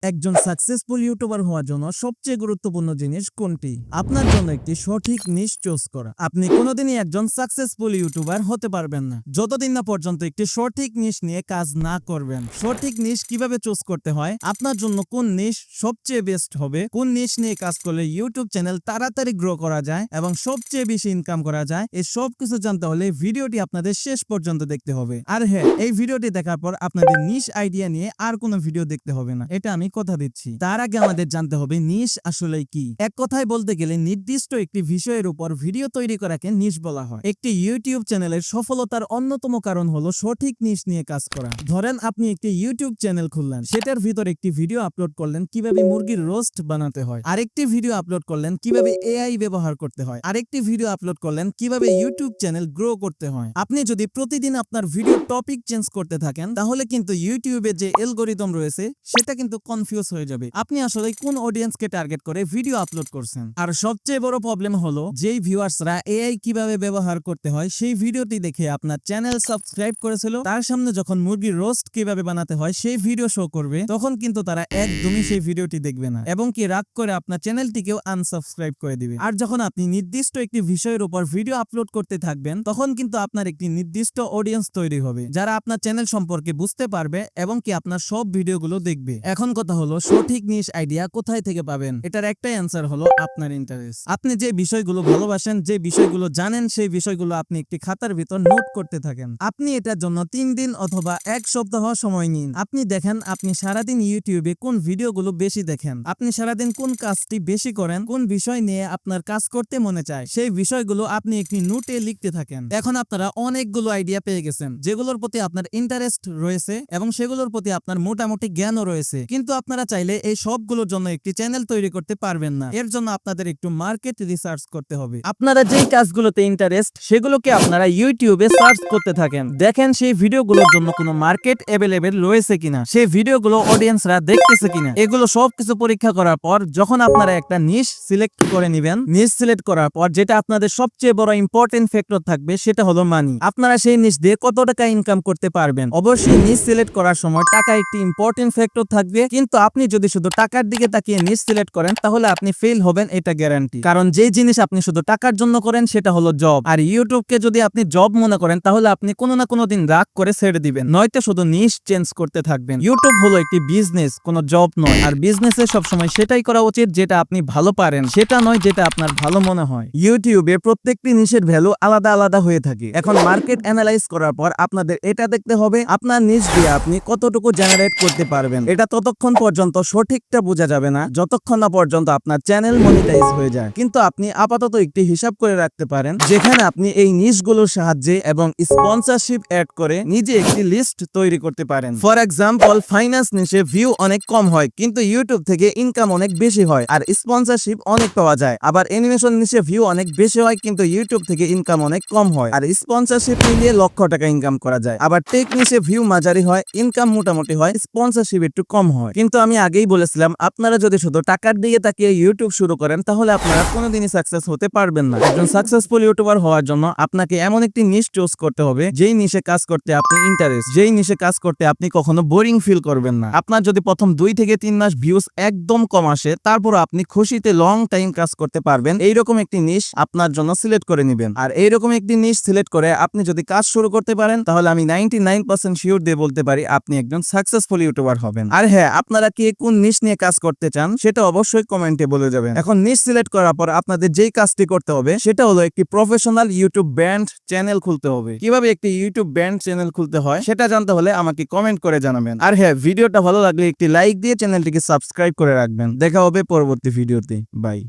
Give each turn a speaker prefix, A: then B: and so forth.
A: একজন successful YouTuber হওয়ার জন্য সবচেয়ে গুরুত্বপূর্ণ জিনিস কোনটি? আপনার জন্য একটি সঠিক নিশ চুজ করা। আপনি কোনোদিনই একজন সাকসেসফুল ইউটিউবার হতে পারবেন না যতদিন না পর্যন্ত একটি সঠিক নিশ নিয়ে কাজ না করবেন। সঠিক নিশ কিভাবে চুজ করতে হয়, আপনার জন্য কোন নিশ সবচেয়ে বেস্ট হবে, কোন নিশ নিয়ে কাজ করলে ইউটিউব চ্যানেল তাড়াতাড়ি গ্রো করা যায় এবং সবচেয়ে বেশি ইনকাম করা যায়, এই সব কিছু জানতে হলে ভিডিওটি আপনাদের শেষ পর্যন্ত দেখতে হবে। আর হ্যাঁ, এই ভিডিওটি দেখার পর আপনাদের নিশ আইডিয়া নিয়ে আর কোনো ভিডিও দেখতে হবে না, এটা আমি কথা দিচ্ছি। তার আগে আমাদের জানতে হবে নিশ আসলে কি। এক কথায় বলতে গেলে নির্দিষ্ট একটি বিষয়ের উপর ভিডিও তৈরি করাকে নিশ বলা হয়। একটি ইউটিউব চ্যানেলের সফলতার অন্যতম কারণ হলো সঠিক নিশ নিয়ে কাজ করা। ধরেন আপনি একটি ইউটিউব চ্যানেল খুললেন, সেটার ভিতর একটি ভিডিও আপলোড করলেন কিভাবে মুরগির রোস্ট বানাতে হয়, আরেকটি ভিডিও আপলোড করলেন কিভাবে এআই ব্যবহার করতে হয়, আরেকটি ভিডিও আপলোড করলেন কিভাবে ইউটিউব চ্যানেল গ্রো করতে হয়। আপনি যদি প্রতিদিন আপনার ভিডিও টপিক চেঞ্জ করতে থাকেন, তাহলে কিন্তু ইউটিউবে যে অ্যালগরিদম রয়েছে সেটা কিন্তু কনফিউজ হয়ে যাবে আপনি আসলে কোন অডিয়েন্সকে টার্গেট করে ভিডিও আপলোড করছেন। আর সবচেয়ে বড় প্রবলেম হলো যেই ভিউয়ার্সরা এআই কিভাবে ব্যবহার করতে হয় সেই ভিডিওটি দেখে আপনার চ্যানেল সাবস্ক্রাইব করেছিল, তার সামনে যখন মুরগির রোস্ট কিভাবে বানাতে হয় সেই ভিডিও শো করবে, তখন কিন্তু তারা একদমই সেই ভিডিওটি দেখবে না এবং কি রাগ করে আপনার চ্যানেলটিকেও আনসাবস্ক্রাইব করে দিবে। আর যখন আপনি নির্দিষ্ট একটি বিষয়ের উপর ভিডিও আপলোড করতে থাকবেন, তখন কিন্তু আপনার একটি নির্দিষ্ট অডিয়েন্স তৈরি হবে যারা আপনার চ্যানেল সম্পর্কে বুঝতে পারবে এবং কি আপনার সব ভিডিওগুলো দেখবে। এখন কথা হলো সঠিক নিশ আইডিয়া কোথায় থেকে পাবেন? এটার একটাই অ্যান্সার হলো আপনার ইন্টারেস্ট। আপনি যে বিষয়গুলো ভালোবাসেন, যে বিষয়গুলো জানেন, সেই বিষয়গুলো আপনি একটি খাতার ভিতর নোট করতে থাকেন। আপনি এটার জন্য 3 দিন অথবা 1 সপ্তাহ সময় নিন। আপনি দেখেন আপনি সারাদিন ইউটিউবে কোন ভিডিওগুলো বেশি দেখেন, আপনি সারাদিন কোন কাজটি বেশি করেন, কোন বিষয় নিয়ে আপনার কাজ করতে মনে চায়, সেই বিষয়গুলো আপনি একটি নোটে লিখতে থাকেন। এখন আপনারা অনেকগুলো আইডিয়া পেয়ে গেছেন যেগুলোর প্রতি আপনার ইন্টারেস্ট রয়েছে এবং সেগুলোর প্রতি আপনার মোটামুটি জ্ঞানও রয়েছে, কিন্তু আপনারা চাইলে এই সবগুলোর জন্য একটি চ্যানেল তৈরি করতে পারবেন না। এর জন্য আপনাদের একটু মার্কেট রিসার্চ করতে হবে। আপনারা যেই কাজগুলোতে ইন্টারেস্ট সেগুলোকে আপনারা ইউটিউবে সার্চ করতে থাকেন, দেখেন সেই ভিডিওগুলোর জন্য কোনো মার্কেট অ্যাভেলেবেল রয়েছে কিনা, সেই ভিডিওগুলো অডিয়েন্সরা দেখতেছে কিনা। এগুলো সবকিছু পরীক্ষা করার পর যখন আপনারা একটা নিশ সিলেক্ট করে নেবেন, নিশ সিলেক্ট করার পর যেটা আপনাদের সবচেয়ে বড় ইম্পর্টেন্ট ফ্যাক্টর থাকবে সেটা হলো মানি। আপনারা সেই নিশ দিয়ে কত টাকা ইনকাম করতে পারবেন। অবশ্যই নিশ সিলেক্ট করার সময় টাকা একটি ইম্পর্টেন্ট ফ্যাক্টর থাকবে, কিন্তু আপনি যদি শুধু টাকার দিকে তাকিয়ে নিশ সিলেক্ট করেন তাহলে আপনি ফেল হবেন, এটা গ্যারান্টি। কারণ যে জিনিস আপনি শুধু টাকার জন্য করেন সেটা হলো জব। আর ইউটিউবকে যদি আপনি জব মনে করেন তাহলে আপনি কোনো না কোনো দিন রাগ করে ছেড়ে দিবেন, নয়তো শুধু নিশ চেঞ্জ করতে থাকবেন। ইউটিউব হলো একটি বিজনেস, কোনো জব নয়। আর বিজনেসে সবসময় সেটাই করা উচিত যেটা আপনি ভালো পারেন, সেটা নয় যেটা আপনার ভালো মনে হয়। ইউটিউবে প্রত্যেকটি নিশের ভ্যালু আলাদা আলাদা হয়ে থাকে। এখন মার্কেট অ্যানালাইজ করার পর আপনাদের এটা দেখতে হবে আপনার নিশ দিয়ে আপনি কতটুকু জেনারেট করতে পারবেন। এটা ততক্ষণ পর্যন্ত সঠিকটা বোঝা যাবে না যতক্ষণ না পর্যন্ত আপনার চ্যানেল মনিটাইজ হয়ে যায়। কিন্তু আপনি আপাতত একটি হিসাব করে রাখতে পারেন যেখানে আপনি এই নিশগুলোর সাহায্যে এবং স্পন্সরশিপ অ্যাড করে নিজে একটি লিস্ট তৈরি করতে পারেন। ফর এক্সাম্পল, ফাইন্যান্স নিশে ভিউ অনেক কম হয় কিন্তু ইউটিউব থেকে ইনকাম অনেক বেশি হয় আর স্পন্সরশিপ অনেক পাওয়া যায়। আবার অ্যানিমেশন নিশে ভিউ অনেক বেশি হয় কিন্তু ইউটিউব থেকে ইনকাম অনেক কম হয় আর স্পন্সরশিপ মিলিয়ে লক্ষ টাকা ইনকাম করা যায়। আবার টেক নিশে ভিউ মাঝারি হয়, ইনকাম মোটামুটি হয়, স্পন্সরশিপ একটু কম হয়। কিন্তু আমি আগেই বলেছিলাম আপনারা যদি শুধু টাকার দিকে তাকিয়ে ইউটিউব শুরু করেন তাহলে আপনারা কোনোদিনই সাকসেস হতে পারবেন না। একজন সাকসেসফুল ইউটিউবার হওয়ার জন্য আপনাকে এমন একটি নিশ চুজ করতে হবে যেই নিশে কাজ করতে আপনি ইন্টারেস্ট, যেই নিশে কাজ করতে আপনি কখনো বোরিং ফিল করবেন না। আপনার যদি প্রথম 2 থেকে 3 মাস ভিউজ একদম কম আসে, তারপর আপনি খুশিতে লং টাইম কাজ করতে পারবেন, এইরকম একটি নিশ আপনার জন্য সিলেক্ট করে নেবেন। আর এইরকম একটি নিশ সিলেক্ট করে আপনি যদি কাজ শুরু করতে পারেন তাহলে আমি 99% শিওর দিয়ে বলতে পারি আপনি একজন সাকসেসফুল ইউটিউবার হবেন। আর হ্যাঁ, আপনারা কি কোন নিশ নিয়ে কাজ করতে চান সেটা অবশ্যই কমেন্টে বলে যাবেন। এখন নিশ সিলেক্ট করার পর আপনাদের যেই কাজটি করতে হবে সেটা হলো একটি প্রফেশনাল ইউটিউব ব্র্যান্ড চ্যানেল খুলতে হবে। কিভাবে একটি ইউটিউব ব্র্যান্ড চ্যানেল খুলতে হয় সেটা জানতে হলে আমাকে কমেন্ট করে জানাবেন। আর হ্যাঁ, ভিডিওটা ভালো লাগলে একটি লাইক দিয়ে চ্যানেলটিকে সাবস্ক্রাইব করে রাখবেন। দেখা হবে পরবর্তী ভিডিওতে। বাই।